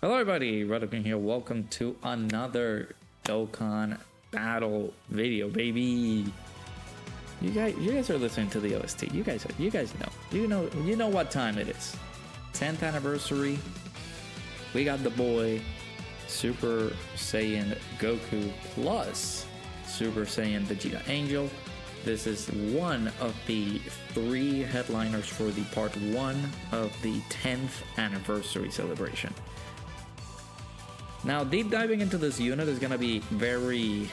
Hello everybody, Dokkan here. Welcome to another Dokkan battle video, baby. You guys are listening to the OST. You guys know. You know what time it is. 10th anniversary. We got the boy Super Saiyan Goku plus Super Saiyan Vegeta Angel. This is one of the 3 headliners for the part 1 of the 10th anniversary celebration. Now, deep diving into this unit is gonna be very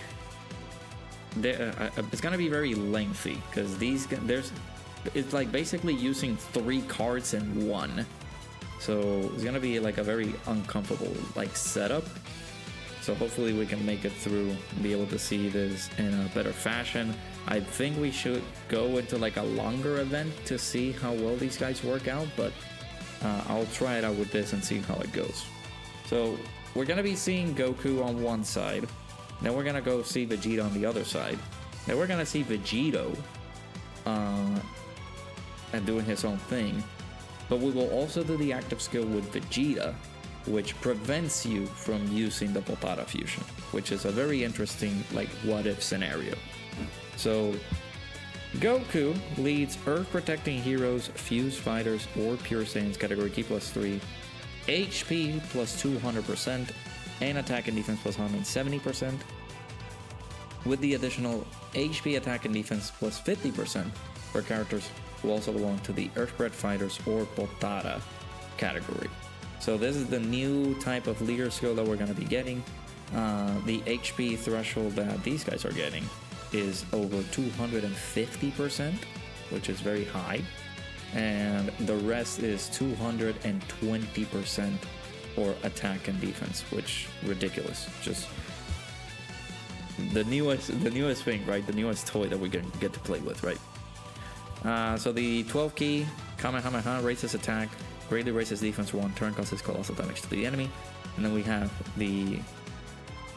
lengthy because it's like basically using 3 cards in one. So it's gonna be like a very uncomfortable like setup. So hopefully we can make it through, be able to see this in a better fashion. I think we should go into like a longer event to see how well these guys work out, but I'll try it out with this and see how it goes. So we're gonna be seeing Goku on one side, then we're gonna go see Vegeta on the other side, then we're gonna see VEGITO and doing his own thing, but we will also do the active skill with Vegeta, which prevents you from using the Proton fusion, which is a very interesting like what if scenario. So Goku leads Earth protecting heroes, fused fighters, or pure Saiyans category Ki +3, HP plus 200%, and attack and defense plus 170%, with the additional HP, attack, and defense plus 50% for characters who also belong to the Earthbred Fighters or Potara category. So this is the new type of leader skill that we're going to be getting. The HP threshold that these guys are getting is over 250%, which is very high. And the rest is 220% for attack and defense, which ridiculous. Just the newest thing, right? The newest toy that we can get to play with, right? So the 12 key Kamehameha raises attack, greatly raises defense for 1 turn, causes colossal damage to the enemy. And then we have the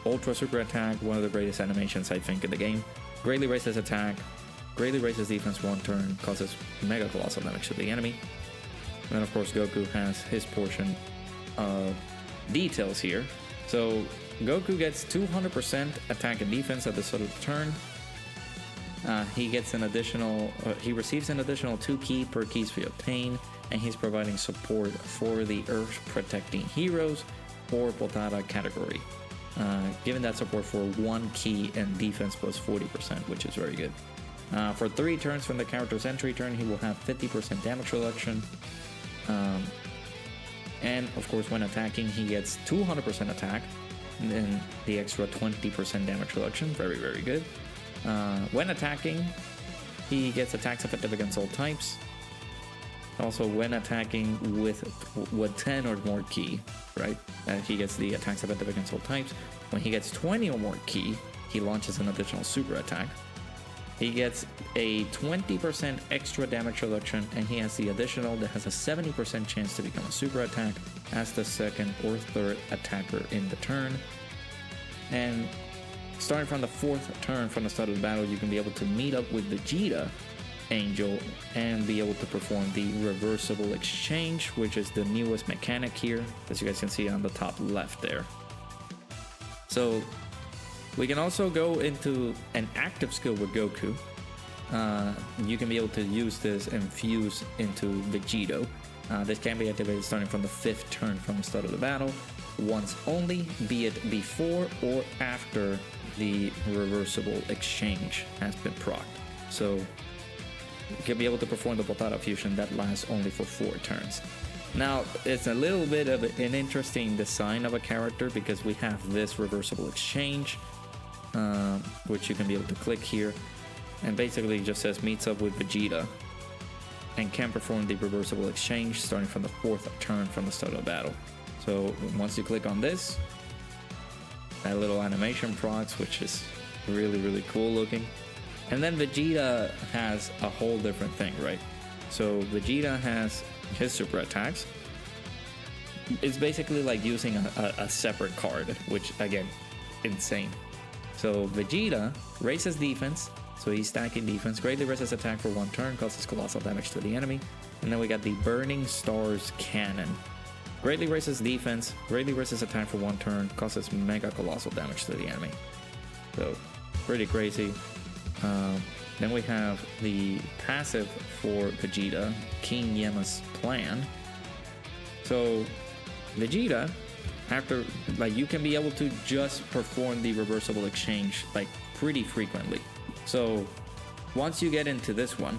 Ultra Super Attack, one of the greatest animations I think in the game. Greatly raises attack, greatly raises defense 1 turn, causes mega colossal damage to the enemy. And then of course Goku has his portion of details here. So Goku gets 200% attack and defense at the start of the turn. He gets an additional, he receives an additional 2 ki per ki sphere obtained, and he's providing support for the Earth protecting heroes or Potara category. Giving that support for 1 ki and defense plus 40%, which is very good. For 3 turns from the character's entry turn, he will have 50% damage reduction. And of course, when attacking, he gets 200% attack, and then the extra 20% damage reduction. Very, very good. When attacking, he gets attacks effective against all types. Also, when attacking with 10 or more ki, right? He gets the attacks effective against all types. When he gets 20 or more ki, he launches an additional super attack. He gets a 20% extra damage reduction, and he has the additional that has a 70% chance to become a super attack as the 2nd or 3rd attacker in the turn. And starting from the 4th turn from the start of the battle, you can be able to meet up with Vegeta Angel and be able to perform the reversible exchange, which is the newest mechanic here, as you guys can see on the top left there. So we can also go into an active skill with Goku. You can be able to use this and fuse into VEGITO. This can be activated starting from the 5th turn from the start of the battle, once only, be it before or after the reversible exchange has been procced. So you can be able to perform the Potara fusion that lasts only for 4 turns. Now, it's a little bit of an interesting design of a character because we have this reversible exchange, which you can be able to click here, and basically just says meets up with Vegeta and can perform the reversible exchange starting from the 4th turn from the start of the battle. So once you click on this, that little animation procs, which is really, really cool looking. And then Vegeta has a whole different thing, right? So Vegeta has his super attacks. It's basically like using a separate card, which again, insane. So Vegeta raises defense, so he's stacking defense, greatly raises attack for 1 turn, causes colossal damage to the enemy. And then we got the Burning Stars Cannon. Greatly raises defense, greatly raises attack for 1 turn, causes mega colossal damage to the enemy. So, pretty crazy. Then we have the passive for Vegeta, King Yema's Plan. So, Vegeta, after, like, you can be able to just perform the reversible exchange, like, pretty frequently. So, once you get into this one,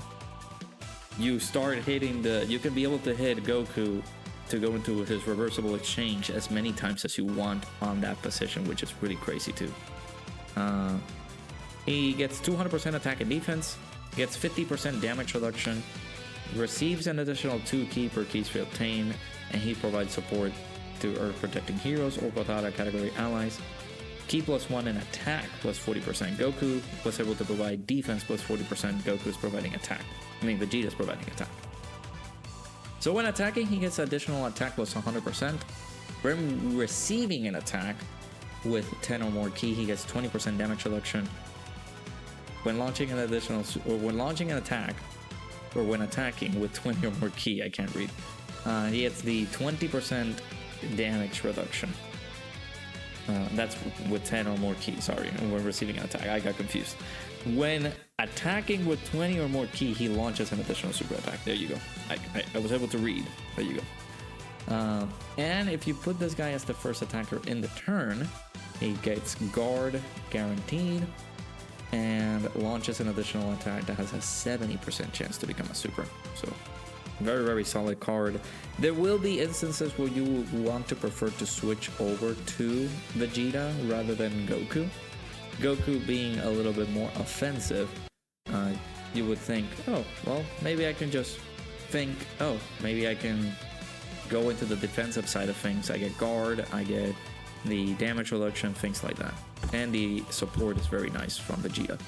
you start hitting you can be able to hit Goku to go into his reversible exchange as many times as you want on that position, which is pretty crazy too. He gets 200% attack and defense, gets 50% damage reduction, receives an additional 2 ki per keys field obtained, and he provides support to Earth protecting heroes or Potara category allies. Ki +1 and attack +40%. Goku was able to provide defense +40%. Goku's providing attack. Vegeta's providing attack. So when attacking, he gets additional attack +100%. When receiving an attack with 10 or more ki, he gets 20% damage reduction. When launching an attack, or when attacking with 20 or more ki, I can't read. He gets the 20% damage reduction. That's with 10 or more ki, sorry, when receiving an attack. I got confused. When attacking with 20 or more ki, he launches an additional super attack. There you go. I was able to read. There you go. And if you put this guy as the first attacker in the turn, he gets guard guaranteed and launches an additional attack that has a 70% chance to become a super. So very, very solid card. There will be instances where you will want to prefer to switch over to Vegeta rather than Goku. Goku being a little bit more offensive, you would think, oh, well, maybe I can just think, oh, maybe I can go into the defensive side of things. I get guard, I get the damage reduction, things like that. And the support is very nice from Vegeta.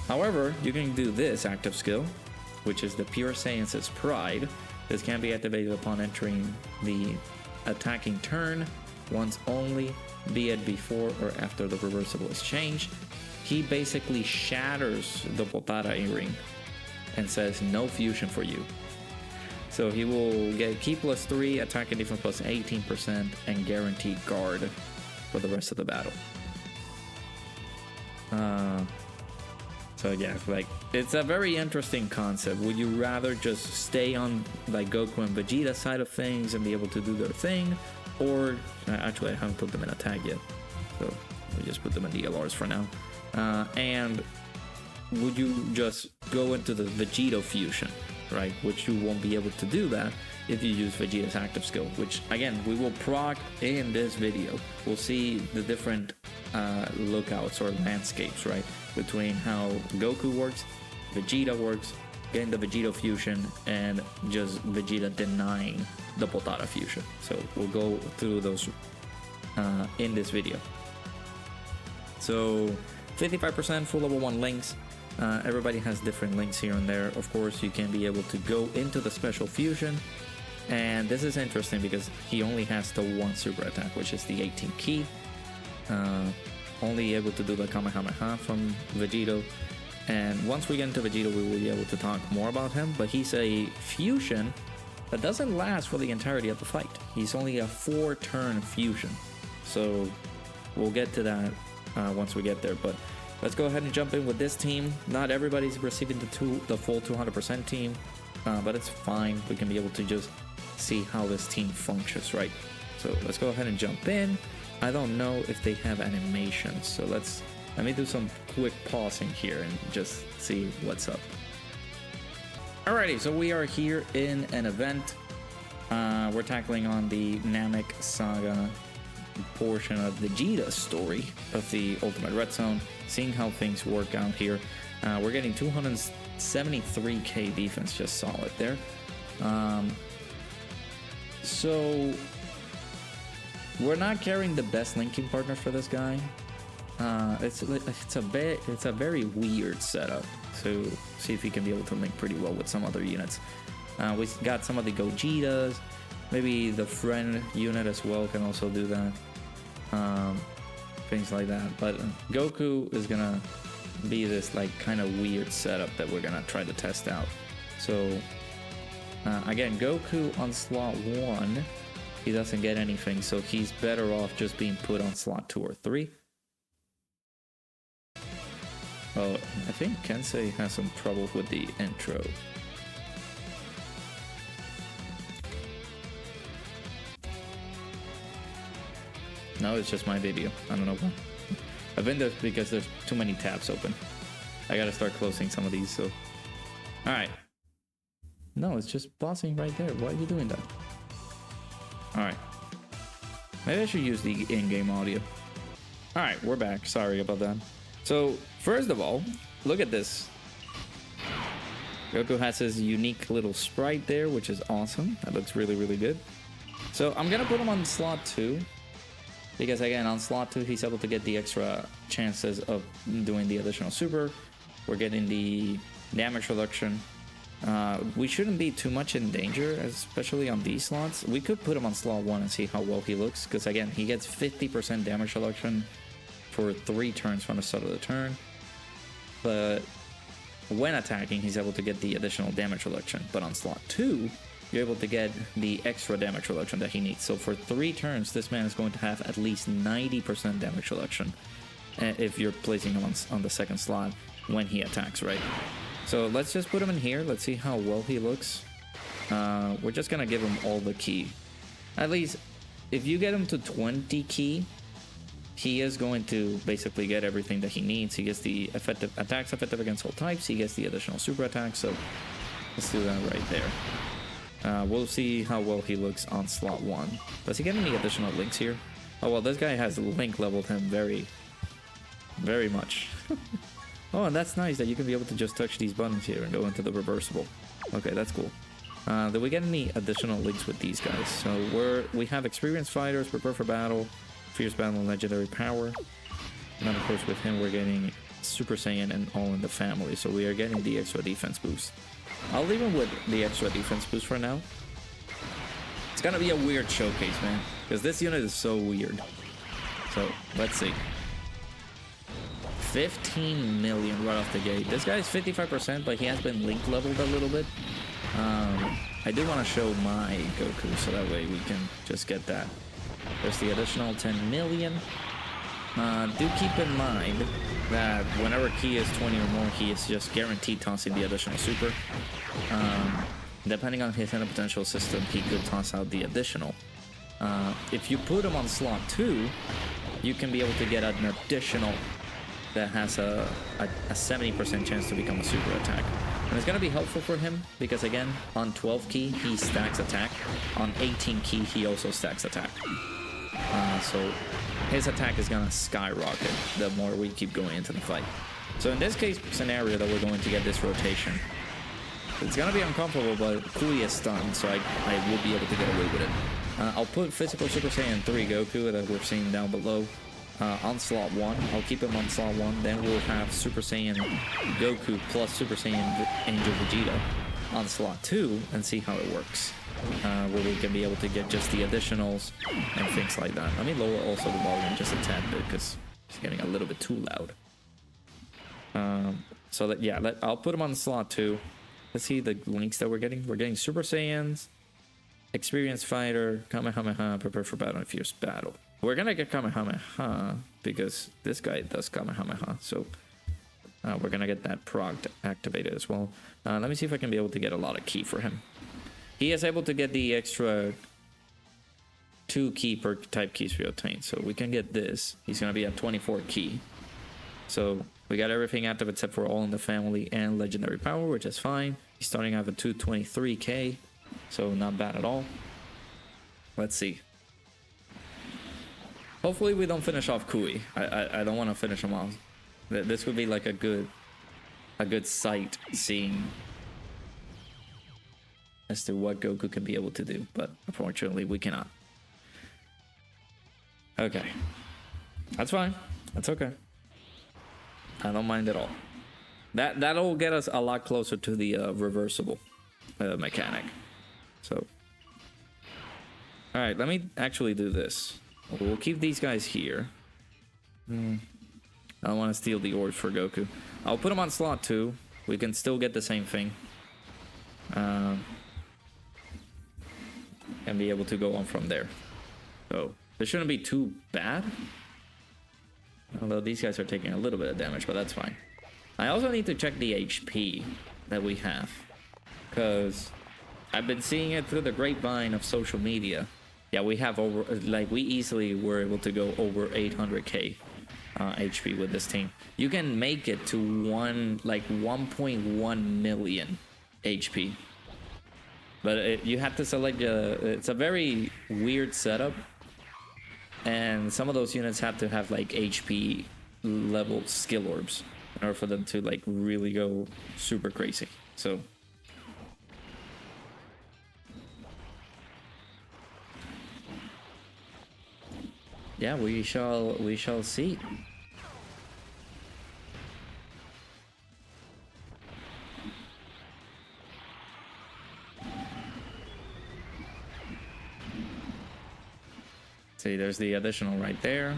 However, you can do this active skill, which is the Pure Saiyan's Pride. This can be activated upon entering the attacking turn, once only, be it before or after the reversible exchange. He basically shatters the Potara earring and says no fusion for you. So he will get ki +3, attack and defense +18%, and guaranteed guard for the rest of the battle. So yeah, like, it's a very interesting concept. Would you rather just stay on like Goku and Vegeta side of things and be able to do their thing, or actually I haven't put them in attack yet, so we just put them in DLRs for now. And would you just go into the Vegito fusion, right? Which you won't be able to do that if you use Vegeta's active skill, which again we will proc in this video. We'll see the different lookouts or landscapes, right, between how Goku works, Vegeta works, getting the Vegito fusion, and just Vegeta denying the Potara fusion. So we'll go through those in this video. So 55% full level 1 links. Everybody has different links here and there. Of course, you can be able to go into the special fusion, and this is interesting because he only has the 1 super attack, which is the 18 ki. Only able to do the Kamehameha from Vegito. And once we get into Vegito, we will be able to talk more about him. But he's a fusion that doesn't last for the entirety of the fight. He's only a 4-turn fusion. So we'll get to that once we get there. But let's go ahead and jump in with this team. Not everybody's receiving the full 200% team, but it's fine. We can be able to just see how this team functions, right? So let's go ahead and jump in. I don't know if they have animations, so let me do some quick pausing here and just see what's up. Alrighty, so we are here in an event. We're tackling on the Namek Saga portion of Vegeta's story of the Ultimate Red Zone, seeing how things work out here. We're getting 273k defense, just solid there. So we're not carrying the best linking partner for this guy. It's a very weird setup. So see if he can be able to link pretty well with some other units. We got some of the Gogetas, maybe the friend unit as well can also do that. Things like that. But Goku is gonna be this like kind of weird setup that we're gonna try to test out. So again, Goku on slot 1 he doesn't get anything, so he's better off just being put on slot 2 or 3. Oh, I think Kensei has some trouble with the intro. No, it's just my video. I don't know why. I think that's because there's too many tabs open. I gotta start closing some of these, so... Alright. No, it's just pausing right there. Why are you doing that? Alright. Maybe I should use the in-game audio. Alright, we're back. Sorry about that. So, first of all, look at this. Goku has his unique little sprite there, which is awesome. That looks really, really good. So, I'm gonna put him on slot 2. Because again, on slot 2, he's able to get the extra chances of doing the additional super. We're getting the damage reduction. We shouldn't be too much in danger, especially on these slots. We could put him on slot 1 and see how well he looks. Because again, he gets 50% damage reduction for 3 turns from the start of the turn. But when attacking, he's able to get the additional damage reduction. But on slot 2, you're able to get the extra damage reduction that he needs. So for 3 turns, this man is going to have at least 90% damage reduction if you're placing him on the second slot when he attacks, right? So let's just put him in here. Let's see how well he looks. We're just going to give him all the ki. At least, if you get him to 20 ki, he is going to basically get everything that he needs. He gets the attacks effective against all types. He gets the additional super attack. So let's do that right there. We'll see how well he looks on slot 1. Does he get any additional links here? Oh, well, this guy has link leveled him very, very much. Oh, and that's nice that you can be able to just touch these buttons here and go into the reversible. Okay, that's cool. Did we get any additional links with these guys? So we have experienced fighters, prepare for battle, fierce battle, and legendary power. And then, of course, with him, we're getting Super Saiyan and all in the family. So we are getting the extra defense boost. I'll leave him with the extra defense boost for now. It's gonna be a weird showcase, man, because this unit is so weird. So let's see. 15 million right off the gate. This guy is 55%, but he has been link leveled a little bit. I do want to show my Goku, so that way we can just get that. There's the additional 10 million. Do keep in mind that whenever ki is 20 or more, he is just guaranteed tossing the additional super. Depending on his inner potential system, he could toss out the additional. If you put him on slot 2, you can be able to get an additional that has a 70% chance to become a super attack. And it's going to be helpful for him because, again, on 12 ki, he stacks attack. On 18 ki, he also stacks attack. So his attack is gonna skyrocket the more we keep going into the fight. So in this case scenario that we're going to get this rotation, it's gonna be uncomfortable, but Kui is stunned, so I will be able to get away with it. I'll put physical Super Saiyan 3 Goku that we're seeing down below on slot 1. I'll keep him on slot 1. Then we'll have Super Saiyan Goku plus Super Saiyan Angel Vegeta on slot 2 and see how it works. Where we can be able to get just the additionals and things like that. Let me lower also the volume just a tad bit because it's getting a little bit too loud. So that, yeah, I'll put them on slot 2. Let's see the links that we're getting. We're getting Super Saiyans, Experienced Fighter, Kamehameha, Prepare for Battle, and Fierce Battle. We're gonna get Kamehameha because this guy does Kamehameha, so we're gonna get that prog activated as well. Let me see if I can be able to get a lot of ki for him. He is able to get the extra 2 ki per type keys we obtain. So we can get this. He's going to be at 24 ki. So we got everything active except for all in the family and legendary power, which is fine. He's starting out at 223k. So not bad at all. Let's see. Hopefully we don't finish off Kui. I don't want to finish him off. This would be like a good sight seeing as to what Goku can be able to do, but unfortunately we cannot. Okay, that's fine. That's okay. I don't mind at all. That'll get us a lot closer to the reversible mechanic. So, all right, let me actually do this. We'll keep these guys here. I don't want to steal the orbs for Goku. I'll put them on slot 2. We can still get the same thing. and be able to go on from there. So this shouldn't be too bad. Although these guys are taking a little bit of damage, but that's fine. I also need to check the HP that we have, because I've been seeing it through the grapevine of social media. Yeah, we have over, like, we easily were able to go over 800k HP with this team. You can make it to 1.1 million HP. But you have to select it's a very weird setup. And some of those units have to have like HP level skill orbs in order for them to like really go super crazy. So yeah, we shall see. See, there's the additional right there.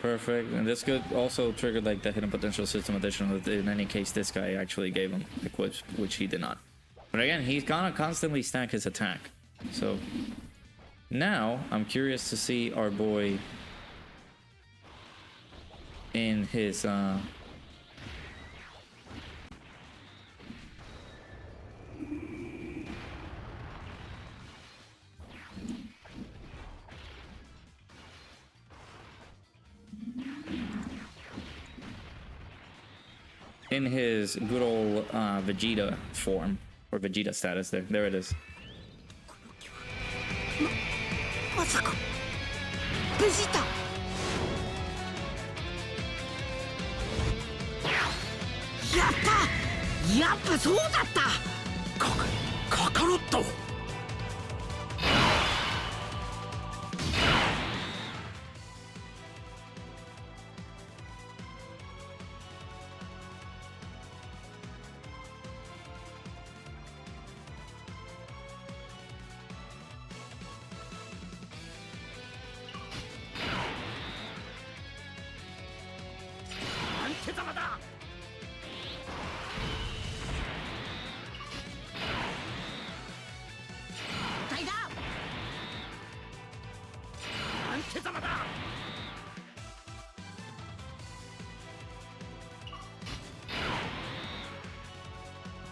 Perfect. And this could also trigger like the hidden potential system additional. In any case, this guy actually gave him equips, which he did not. But again, he's gonna constantly stack his attack. So now I'm curious to see our boy in his good old Vegeta form, or Vegeta status. There it is. Vegeta! Yatta! Yappa, so datta! Kakarotto!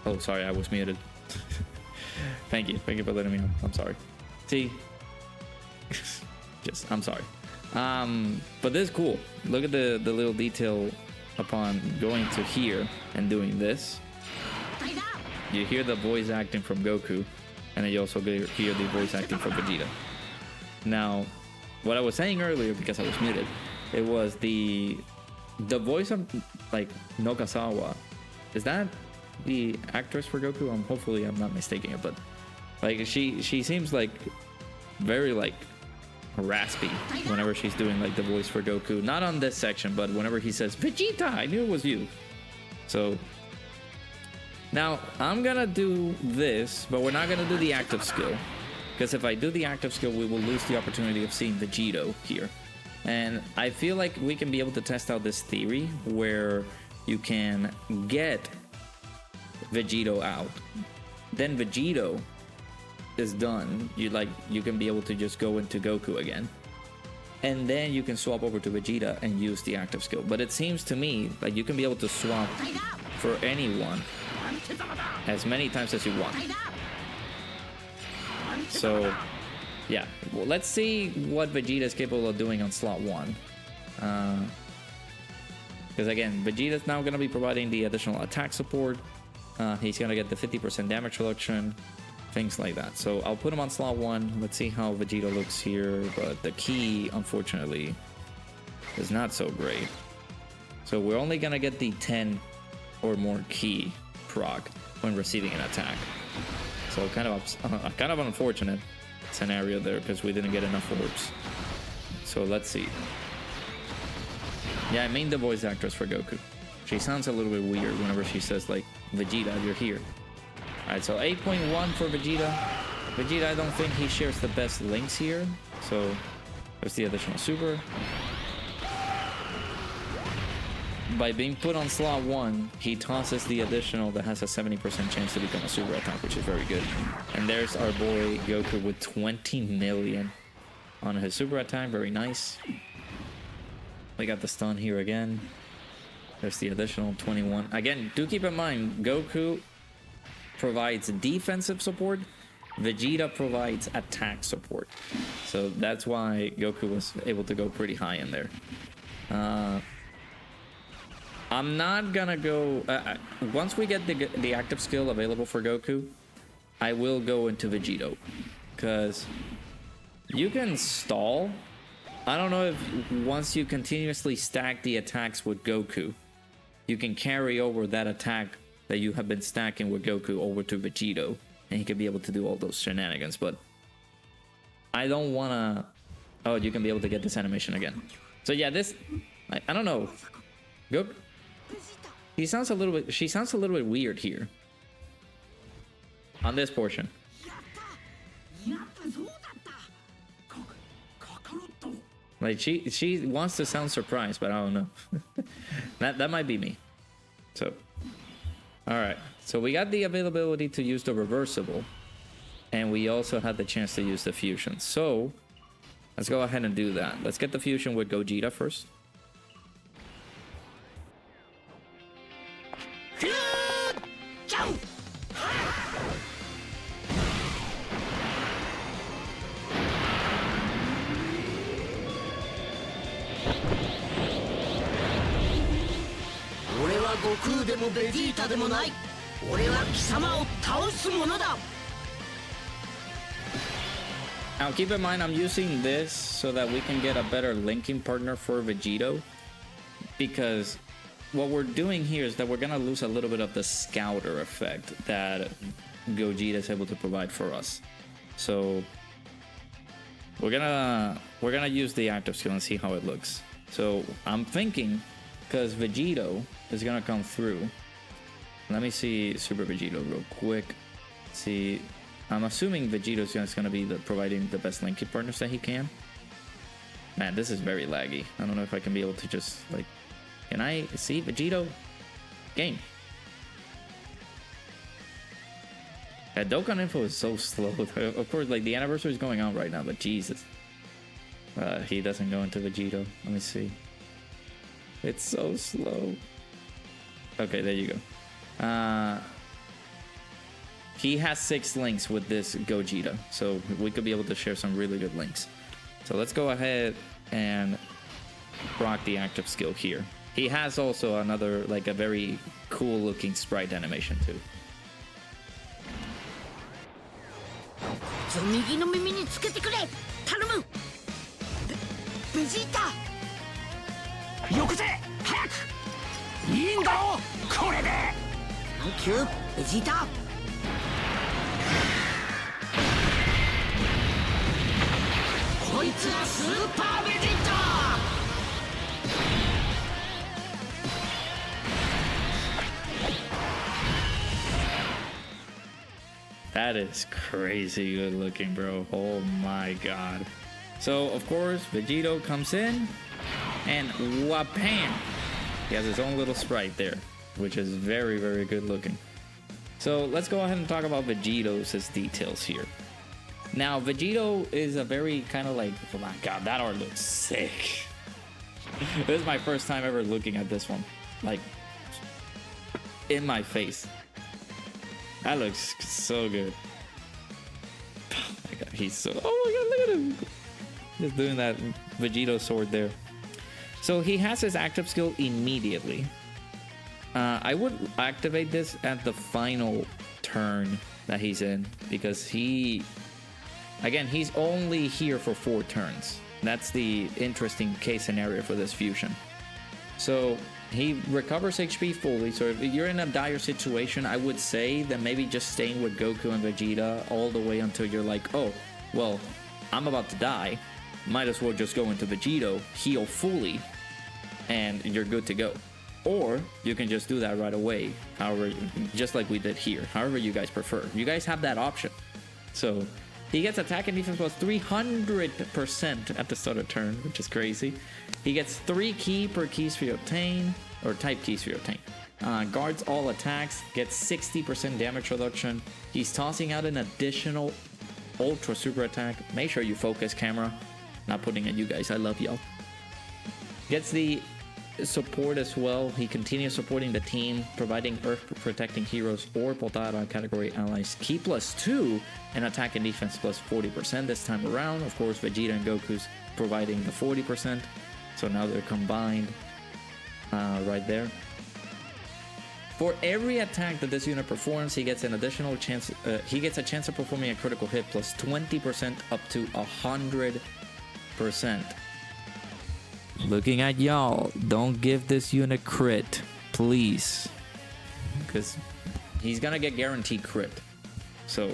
Oh, sorry, I was muted. Thank you for letting me know. I'm sorry. See, just I'm sorry. But this is cool. Look at the little detail upon going to here and doing this. You hear the voice acting from Goku, and then you also hear the voice acting from Vegeta. Now, what I was saying earlier, because I was muted, it was the voice of like Nokasawa. Is that the actress for Goku? Hopefully I'm not mistaking it, but like she seems like very like raspy whenever she's doing like the voice for Goku. Not on this section, but whenever he says Vegeta, I knew it was you. So now I'm gonna do this, but we're not gonna do the active skill, because if I do the active skill, we will lose the opportunity of seeing VEGITO here. And I feel like we can be able to test out this theory where you can get VEGITO out, then VEGITO is done. You can be able to just go into Goku again, and then you can swap over to Vegeta and use the active skill. But it seems to me like you can be able to swap for anyone as many times as you want. So yeah, well, let's see what Vegeta is capable of doing on slot 1. Because again, Vegeta is now going to be providing the additional attack support. He's going to get the 50% damage reduction, things like that. So I'll put him on slot 1. Let's see how Vegeta looks here. But the key, unfortunately, is not so great. So we're only going to get the 10 or more key proc when receiving an attack. So kind of unfortunate scenario there, because we didn't get enough orbs. So let's see. Yeah, I mean the voice actress for Goku. She sounds a little bit weird whenever she says like, Vegeta, you're here. Alright, so 8.1 for Vegeta. Vegeta, I don't think he shares the best links here. So there's the additional super. by being put on slot 1, he tosses the additional that has a 70% chance to become a super attack, which is very good. And there's our boy Goku with 20 million on his super attack. Very nice. We got the stun here again. There's the additional 21. Again, do keep in mind, Goku provides defensive support. Vegeta provides attack support. So that's why Goku was able to go pretty high in there. I'm not gonna go... once we get the active skill available for Goku, I will go into VEGITO. Because you can stall. I don't know if once you continuously stack the attacks with Goku, you can carry over that attack that you have been stacking with Goku over to VEGITO. And he could be able to do all those shenanigans. But I don't want to... Oh, you can be able to get this animation again. So yeah, this... I don't know. Goku... He sounds a little bit... She sounds a little bit weird here. On this portion. Like, she wants to sound surprised, but I don't know. that might be me. So... Alright. So we got the availability to use the reversible. And we also had the chance to use the fusion. So... Let's go ahead and do that. Let's get the fusion with Gogeta first. Now keep in mind, I'm using this so that we can get a better linking partner for VEGITO, because what we're doing here is that we're gonna lose a little bit of the scouter effect that Gogeta is able to provide for us. So we're gonna use the active skill and see how it looks. So I'm thinking, because VEGITO is gonna come through. Let me see Super VEGITO real quick. See, I'm assuming VEGITO is just gonna be providing the best linking partners that he can. Man, this is very laggy. I don't know if I can be able to just like... Can I see VEGITO? Game. Yeah, Dokkan info is so slow. Of course, like the anniversary is going on right now, but Jesus. He doesn't go into VEGITO. Let me see. It's so slow. Okay, there you go. He has 6 links with this Gogeta, so we could be able to share some really good links. So let's go ahead and rock the active skill here. He has also another, like a very cool looking sprite animation too. Thank you, Vegeta. Super Vegeta! That is crazy good looking, bro. Oh my god. So, of course, VEGITO comes in, and whapam! He has his own little sprite there, which is very, very good looking. So, let's go ahead and talk about VEGITO's details here. Now, VEGITO is a very kind of like... Oh my god, that art looks sick. This is my first time ever looking at this one. Like, in my face. That looks so good. Oh my god, he's so... Oh my god, look at him! Just doing that VEGITO sword there. So he has his active skill immediately. I would activate this at the final turn that he's in, because he... Again, he's only here for 4 turns. That's the interesting case scenario for this fusion. So he recovers HP fully. So if you're in a dire situation, I would say that maybe just staying with Goku and Vegeta all the way until you're like, oh, well, I'm about to die. Might as well just go into VEGITO, heal fully, and you're good to go. Or you can just do that right away, however, just like we did here. However you guys prefer. You guys have that option. So he gets attack and defense plus 300% at the start of turn, which is crazy. He gets 3 ki per keys free obtain. or type key sphere tank. Guards all attacks, gets 60% damage reduction. He's tossing out an additional ultra super attack. Make sure you focus, camera. Not putting at you guys, I love y'all. Gets the support as well. He continues supporting the team, providing earth protecting heroes or Potara category allies key +2 and attack and defense +40% this time around. Of course, Vegeta and Goku's providing the 40%. So now they're combined right there. For every attack that this unit performs, he gets an additional chance. He gets a chance of performing a critical hit +20% up to 100%. Looking at y'all, don't give this unit crit, please, because he's gonna get guaranteed crit. So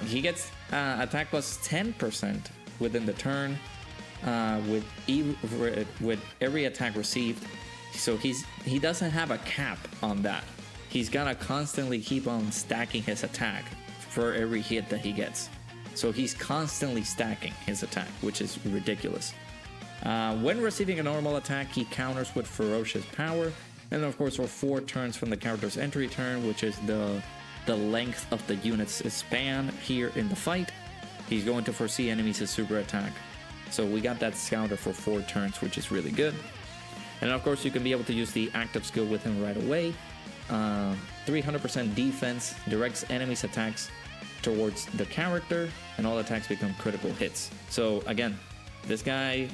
he gets attack +10% within the turn with every attack received. So he doesn't have a cap on that. He's gonna constantly keep on stacking his attack for every hit that he gets. So he's constantly stacking his attack, which is ridiculous. When receiving a normal attack, he counters with ferocious power. And of course, for 4 turns from the character's entry turn, which is the length of the unit's span here in the fight, he's going to foresee enemies' super attack. So we got that counter for 4 turns, which is really good. And of course, you can be able to use the active skill with him right away. 300% defense directs enemies' attacks towards the character, and all attacks become critical hits. So again, this guy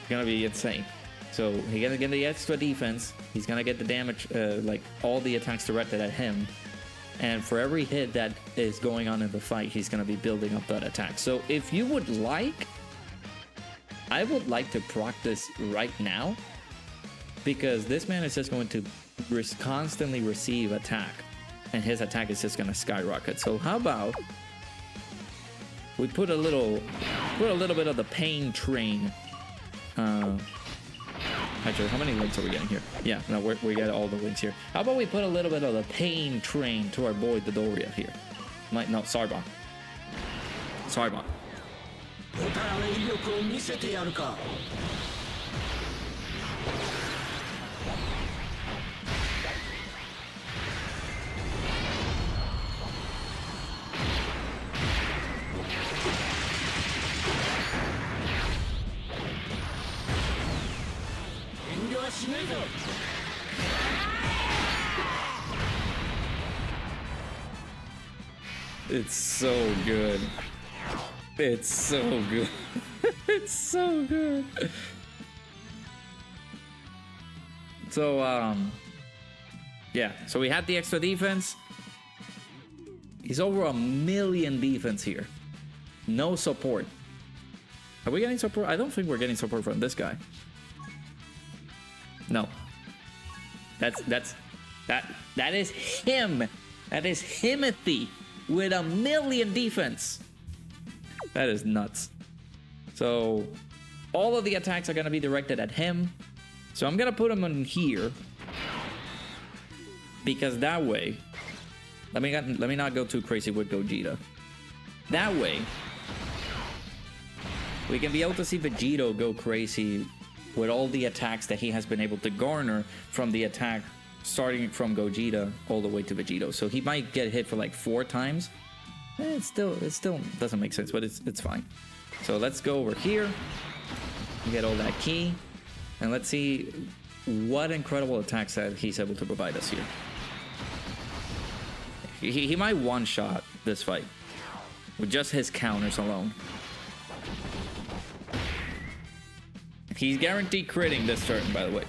gonna be insane. So he's gonna get the extra defense. He's gonna get the damage, like all the attacks directed at him. And for every hit that is going on in the fight, he's gonna be building up that attack. So if you would like, I would like to practice right now, because this man is just going to constantly receive attack, and his attack is just gonna skyrocket. So how about we put a little bit of the pain train. Actually, how many links are we getting here? Yeah, no, we got all the links here. How about we put a little bit of the pain train to our boy Dodoria here? No, Sarbon. Sarbon. It's so good. It's so good. It's so good. So yeah, so we had the extra defense. He's over 1,000,000 defense here. No support. Are we getting support? I don't think we're getting support from this guy. No. That is him. That is Himothy with 1,000,000 defense. That is nuts. So all of the attacks are gonna be directed at him. So I'm gonna put him in here, because that way, let me not go too crazy with Gogeta. That way, we can be able to see VEGITO go crazy with all the attacks that he has been able to garner from the attack, starting from Gogeta all the way to VEGITO. So he might get hit for like 4 times. It still doesn't make sense, but it's fine. So let's go over here, get all that key, and let's see what incredible attacks that he's able to provide us here. He might one-shot this fight with just his counters alone. He's guaranteed critting this turn, by the way.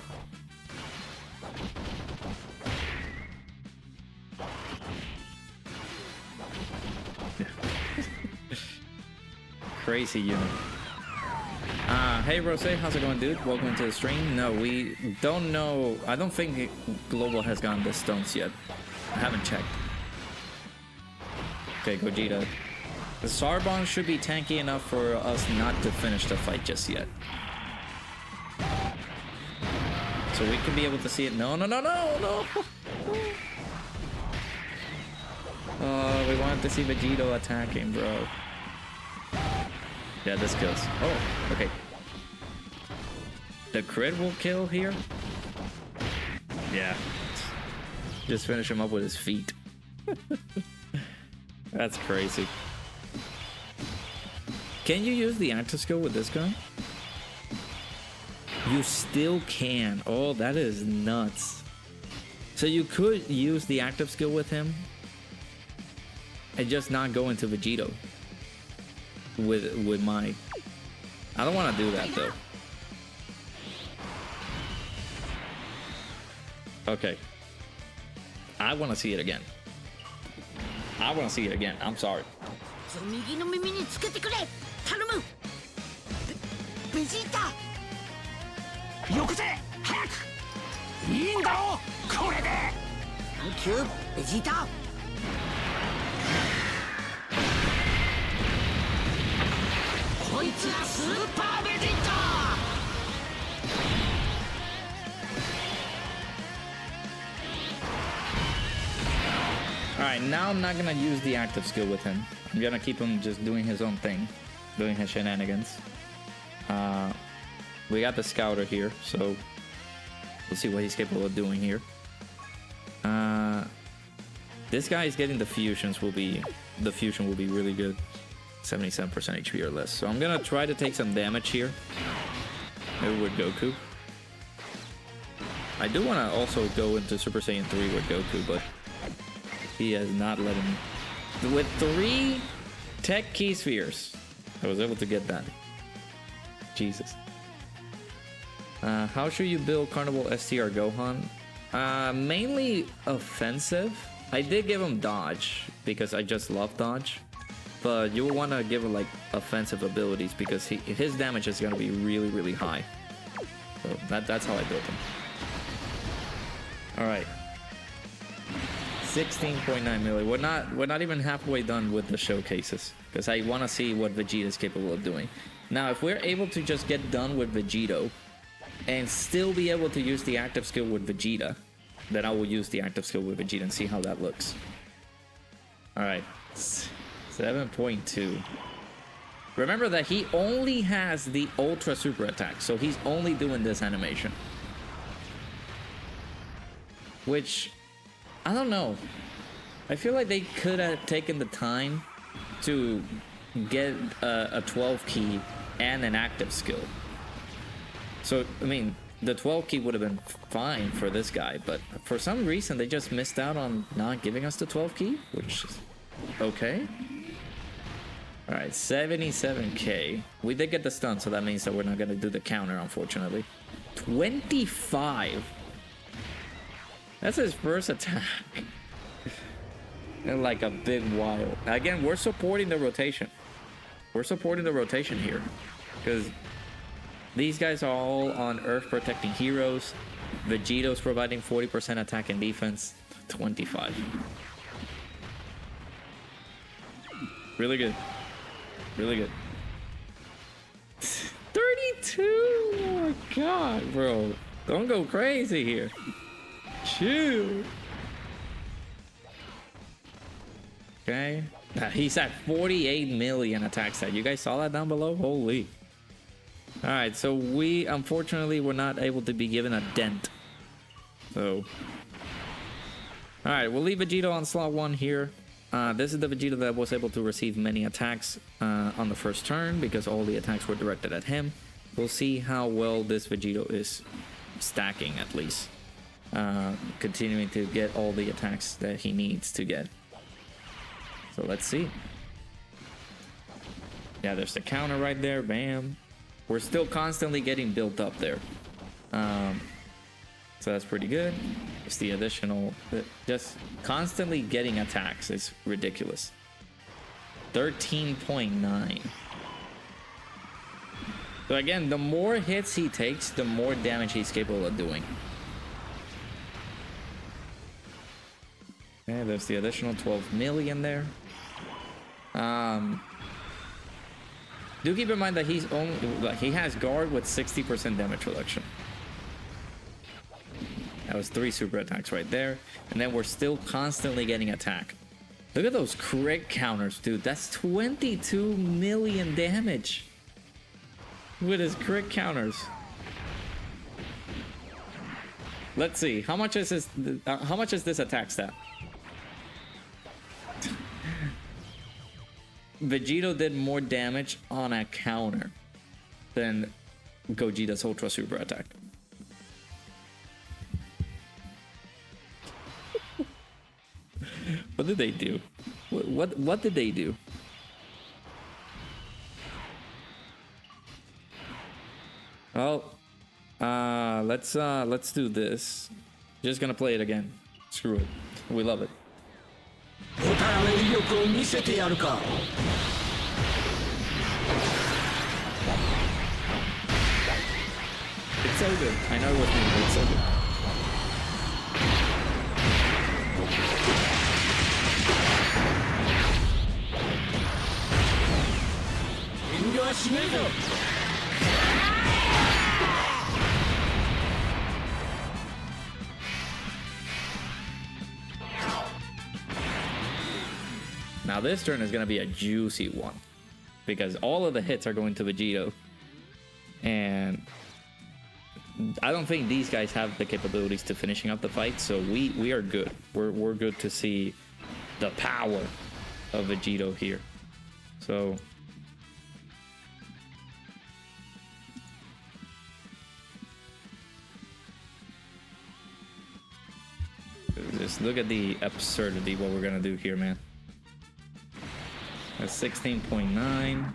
Crazy unit. Hey Rose, how's it going, dude? Welcome to the stream. No, we don't know. I don't think Global has gotten the stones yet. I haven't checked. Okay, Gogeta. The Sarbon should be tanky enough for us not to finish the fight just yet. So we can be able to see it. No. We wanted to see VEGITO attacking, bro. Yeah, this kills. Oh, okay. the crit will kill here. Yeah. Just finish him up with his feet. That's crazy. Can you use the active skill with this guy? You still can. Oh, that is nuts. So you could use the active skill with him and just not go into VEGITO with my... I don't want to do that though. Okay. I want to see it again. I want to see it again. I'm sorry. 右の耳につけてくれ頼むベジータよこせ早くいいんだろうこれでサンキューベジータこいつがスーパーベジータ Alright, now I'm not gonna use the active skill with him. I'm gonna keep him just doing his own thing, doing his shenanigans. We got the scouter here, so we'll see what he's capable of doing here. This guy is getting the fusions. The fusion will be really good. 77% HP or less. So I'm gonna try to take some damage here. Maybe with Goku. I do want to also go into Super Saiyan 3 with Goku, but he has not let him. With 3 tech key spheres, I was able to get that. Jesus. How should you build Carnival STR Gohan? Mainly offensive. I did give him dodge because I just love dodge. But you will want to give him like offensive abilities because his damage is going to be really, really high. So that's how I built him. Alright. 16.9 million. We're not even halfway done with the showcases because I want to see what Vegeta is capable of doing. Now, if we're able to just get done with VEGITO and still be able to use the active skill with Vegeta, then I will use the active skill with Vegeta and see how that looks. All right, 7.2. Remember that he only has the Ultra Super Attack, so he's only doing this animation. Which, I don't know. I feel like they could have taken the time to get a 12 key and an active skill. So, I mean, the 12 key would have been fine for this guy, but for some reason they just missed out on not giving us the 12 key, which is okay. All right, 77k. We did get the stun, so that means that we're not going to do the counter, unfortunately. 25. That's his first attack. In like a big while. Again, we're supporting the rotation. We're supporting the rotation here. Because these guys are all on Earth protecting heroes. Vegito's providing 40% attack and defense. 25. Really good. Really good. 32! Oh my god, bro. Don't go crazy here. Chill. Okay. He's at 48 million attack stat. You guys saw that down below? Holy. Alright, so we unfortunately were not able to be given a dent. So. Alright, we'll leave Vegito on slot 1 here. This is the Vegito that was able to receive many attacks on the first turn because all the attacks were directed at him. We'll see how well this Vegito is stacking at least. Continuing to get all the attacks that he needs to get. So let's see. Yeah, there's the counter right there. Bam. We're still constantly getting built up there. So that's pretty good. It's the additional, just constantly getting attacks is ridiculous. 13.9. So again, the more hits he takes, the more damage he's capable of doing. Okay, there's the additional 12 million there. Do keep in mind that he's only, like, he has guard with 60% damage reduction. That was 3 super attacks right there. And then we're still constantly getting attack. Look at those crit counters, dude. That's 22 million damage with his crit counters. Let's see. How much is this? How much is this attack stat? Vegito did more damage on a counter than Gogeta's Ultra Super attack. What did they do? What did they do? Well, let's do this. Just gonna play it again. Screw it. We love it. It's so good. I know it was me, but it's so good. Now this turn is going to be a juicy one because all of the hits are going to Vegito, and I don't think these guys have the capabilities to finishing up the fight, so we are good. We're good to see the power of Vegito here. So just look at the absurdity what we're gonna do here, man. That's 16.9.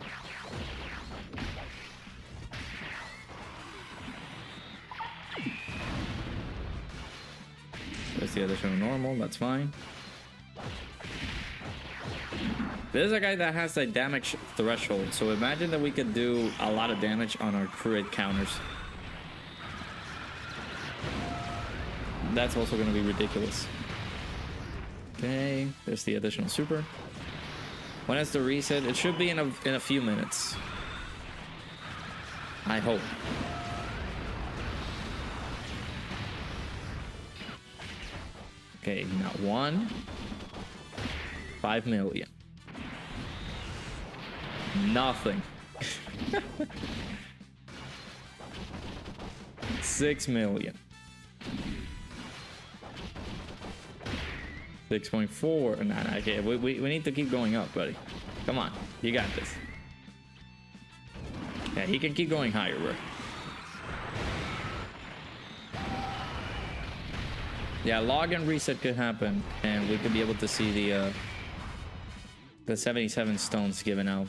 That's the additional normal, that's fine. There's a guy that has a damage threshold, so imagine that we could do a lot of damage on our crit counters. That's also going to be ridiculous. Okay, there's the additional super. When is the reset? It should be in a few minutes. I hope. Okay, not one. 5 million. Nothing. 6 million. 6.4. Nah, okay, we need to keep going up, buddy. Come on, you got this. Yeah, he can keep going higher, bro. Yeah, log and reset could happen, and we could be able to see the 77 stones given out.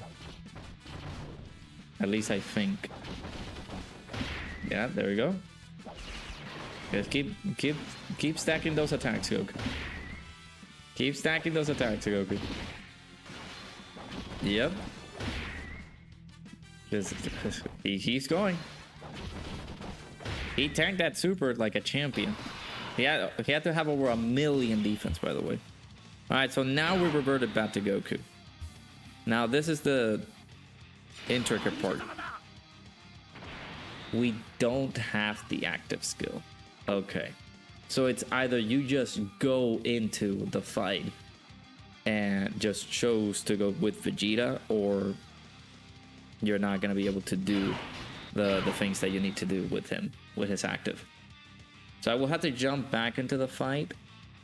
At least I think. Yeah, there we go. Just keep stacking those attacks, Goku. Keep stacking those attacks, Goku. Yep. He keeps going. He tanked that super like a champion. He had to have over 1 million defense, by the way. Alright, so now we reverted back to Goku. Now this is the intricate part. We don't have the active skill. Okay. So it's either you just go into the fight and just chose to go with Vegeta, or you're not going to be able to do the things that you need to do with him, with his active. So I will have to jump back into the fight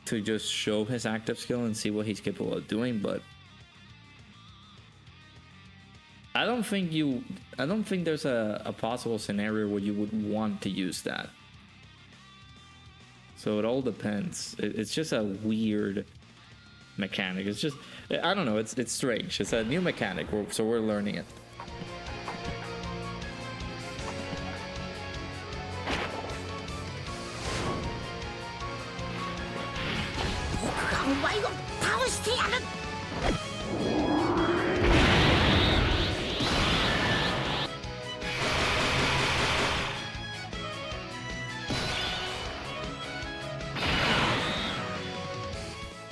to just show his active skill and see what he's capable of doing, but I don't think there's a possible scenario where you would want to use that. So it all depends. It's just a weird mechanic. It's just, I don't know, it's strange. It's a new mechanic, so we're learning it.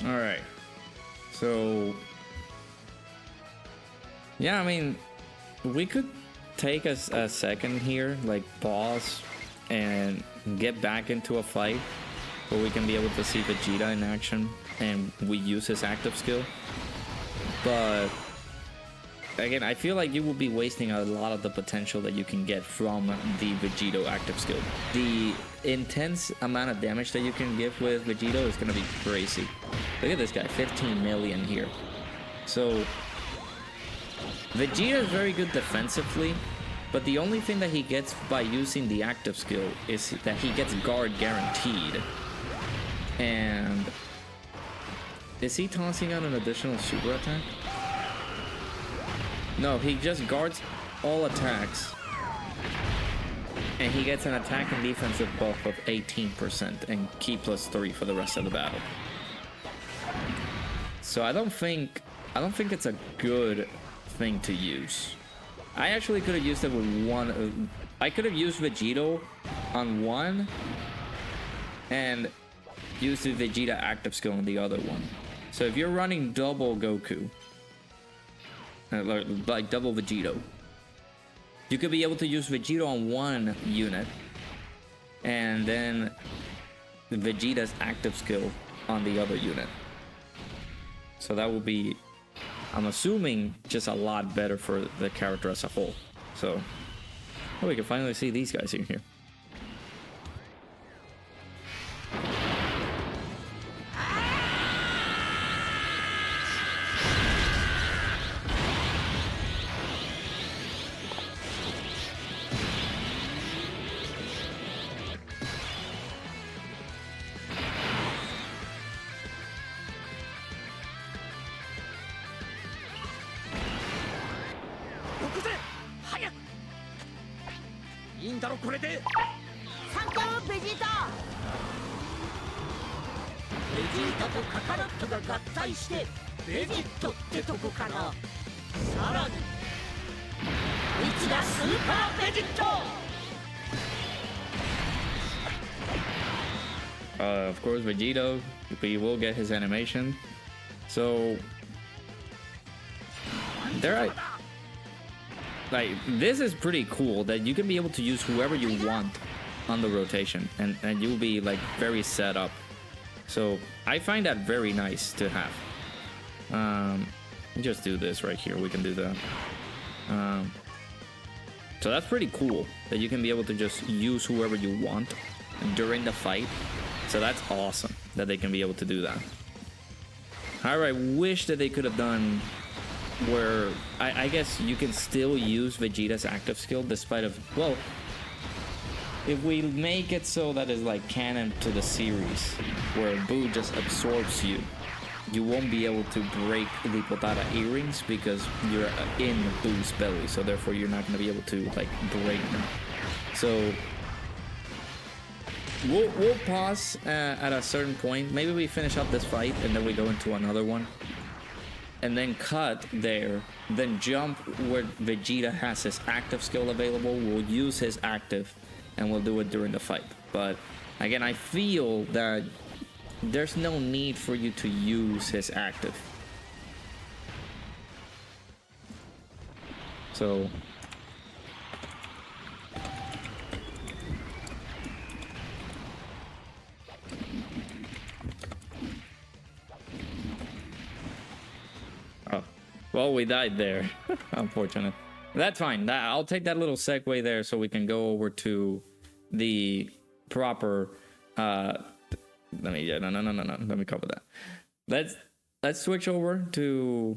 Alright. So yeah, I mean, we could take a second here, like pause and get back into a fight where we can be able to see Vegeta in action and we use his active skill. But again, I feel like you will be wasting a lot of the potential that you can get from the Vegito active skill. The intense amount of damage that you can give with Vegito is going to be crazy. Look at this guy, 15 million here. So Vegeta is very good defensively, but the only thing that he gets by using the active skill is that he gets guard guaranteed. And is he tossing out an additional super attack? No, he just guards all attacks. And he gets an attack and defensive buff of 18% and key +3 for the rest of the battle. So I don't think it's a good thing to use. I actually could have used it with one. I could have used Vegito on one and used the Vegeta active skill on the other one. So if you're running double Goku, like double Vegito, you could be able to use Vegito on one unit and then Vegeta's active skill on the other unit. So that will be, I'm assuming, just a lot better for the character as a whole. So, oh, we can finally see these guys in here. Of course, Vegito, we will get his animation. So there are, like, this is pretty cool that you can be able to use whoever you want on the rotation, and you'll be like very set up. So I find that very nice to have. Just do this right here. We can do that. So that's pretty cool that you can be able to just use whoever you want during the fight. So that's awesome that they can be able to do that. However, I wish that they could have done where I guess you can still use Vegeta's active skill despite of, well, if we make it so that it's like canon to the series where Buu just absorbs you, you won't be able to break the Potara earrings because you're in Buu's belly, so therefore you're not going to be able to like break them. So we'll pause at a certain point. Maybe we finish up this fight and then we go into another one, and then cut there, then jump where Vegeta has his active skill available. We'll use his active and we'll do it during the fight. But again, I feel that there's no need for you to use his active. So oh, well, we died there. Unfortunate. That's fine. I'll take that little segue there so we can go over to the proper let me cover that. Let's switch over to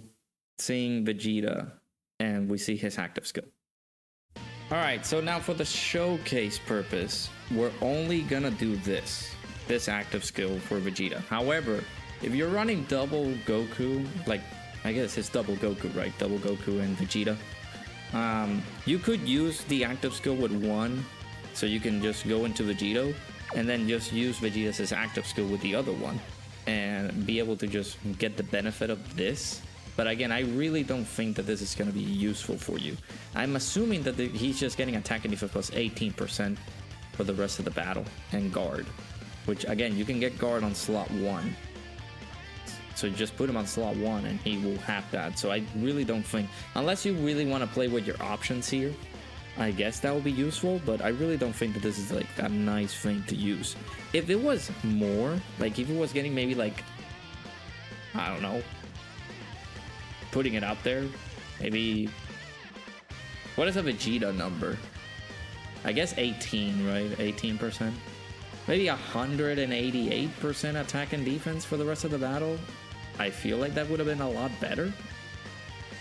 seeing Vegeta and we see his active skill. All right, so now for the showcase purpose, we're only gonna do this active skill for Vegeta. However, if you're running double Goku, like I guess it's double Goku, right? Double Goku and Vegeta. You could use the active skill with one, so you can just go into Vegito and then just use Vegeta's active skill with the other one and be able to just get the benefit of this. But again, I really don't think that this is going to be useful for you. I'm assuming that he's just getting attack and defense plus 18% for the rest of the battle and guard, which again, you can get guard on slot 1. So you just put him on slot 1 and he will have that. So I really don't think, unless you really want to play with your options here, I guess that would be useful, but I really don't think that this is like a nice thing to use. If it was more, like if it was getting maybe like, I don't know, putting it out there, Maybe... What is a Vegeta number? I guess 18, right? 18%. Maybe 188% attack and defense for the rest of the battle. I feel like that would have been a lot better.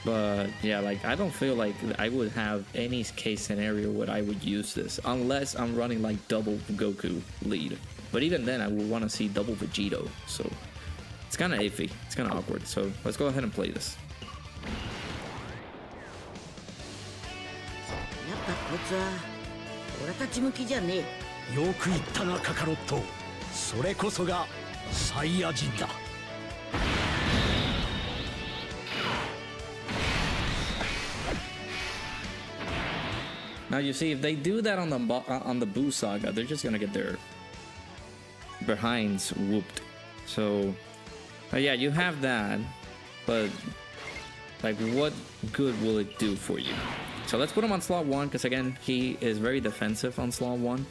But yeah, like I don't feel like I would have any case scenario where I would use this unless I'm running like double Goku lead. But even then I would want to see double Vegito. So it's kind of iffy. It's kind of awkward. So let's go ahead and play this. やっぱこいつは俺たち向きじゃねえ。よく言ったなカカロット。それこそがサイヤ人だ。 Now you see, if they do that on the Buu Saga, they're just gonna get their behinds whooped. So, yeah, you have that, but like, what good will it do for you? So let's put him on slot 1, because again, he is very defensive on slot 1.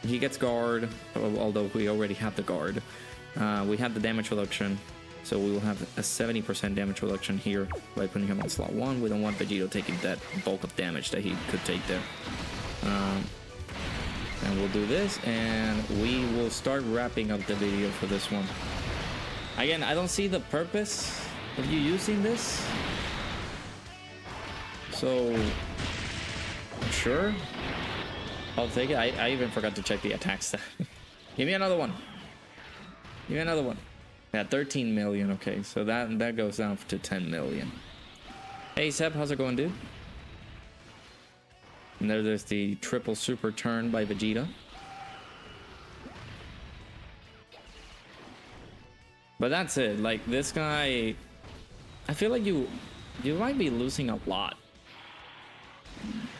He gets guard, although we already have the guard. We have the damage reduction. So we will have a 70% damage reduction here by putting him on slot 1. We don't want Vegito taking that bulk of damage that he could take there. And we'll do this, and we will start wrapping up the video for this one. Again, I don't see the purpose of you using this. So, sure. I'll take it. I even forgot to check the attack stat. Give me another one. Give me another one. Yeah, 13 million. Okay, so that goes down to 10 million. Hey Seb, how's it going, dude? And there's the triple super turn by Vegeta. But that's it. Like this guy, I feel like you might be losing a lot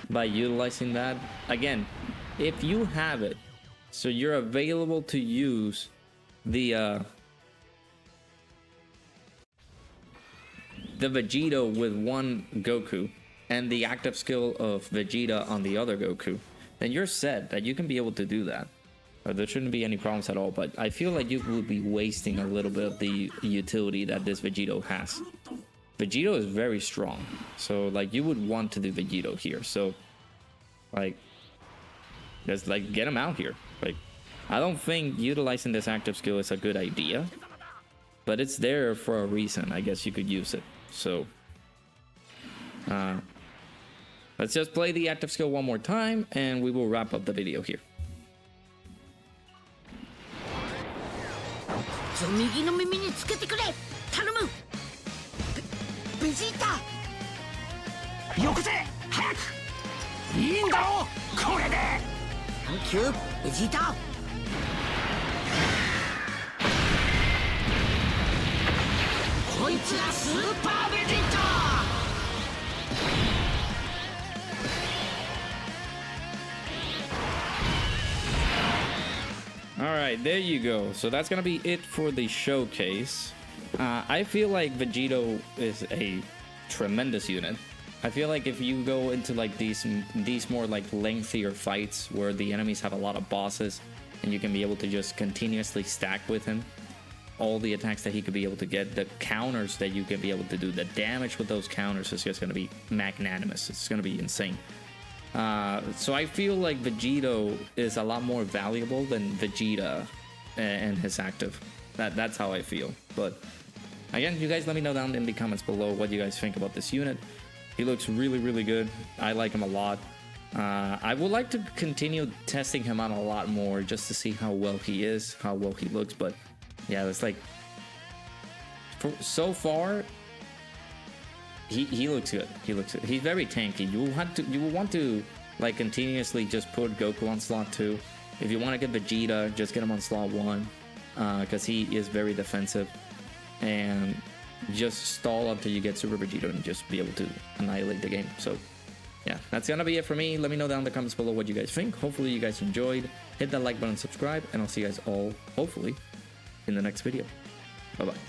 by utilizing that. Again, if you have it, so you're available to use the Vegito with one Goku and the active skill of Vegeta on the other Goku, then you're set that you can be able to do that. There shouldn't be any problems at all, but I feel like you would be wasting a little bit of the utility that this Vegito has. Vegito is very strong, so like you would want to do Vegito here. So like, just like get him out here. Like, I don't think utilizing this active skill is a good idea, but it's there for a reason. I guess you could use it. So let's just play the active skill one more time and we will wrap up the video here. 右の耳につけてくれ頼むベジータよこせ早くいいんだろこれでサンキューベジータ こいつがスーパーベジータ Alright, there you go. So that's gonna be it for the showcase. I feel like Vegito is a tremendous unit. I feel like if you go into like these more like lengthier fights where the enemies have a lot of bosses and you can be able to just continuously stack with him, all the attacks that he could be able to get, the counters that you can be able to do, the damage with those counters is just going to be magnanimous. It's going to be insane. So I feel like Vegito is a lot more valuable than Vegeta and his active. That's how I feel. But again, you guys let me know down in the comments below what you guys think about this unit. He looks really, really good. I like him a lot. I would like to continue testing him out a lot more just to see how well he is, how well he looks. But yeah, it's like so far he looks good. He looks good. He's very tanky. You will want to like continuously just put Goku on slot 2. If you want to get Vegeta, just get him on slot 1 because he is very defensive, and just stall until you get Super Vegito and just be able to annihilate the game. So yeah, that's gonna be it for me. Let me know down in the comments below what you guys think. Hopefully you guys enjoyed. Hit that like button, subscribe, and I'll see you guys all hopefully in the next video. Bye bye.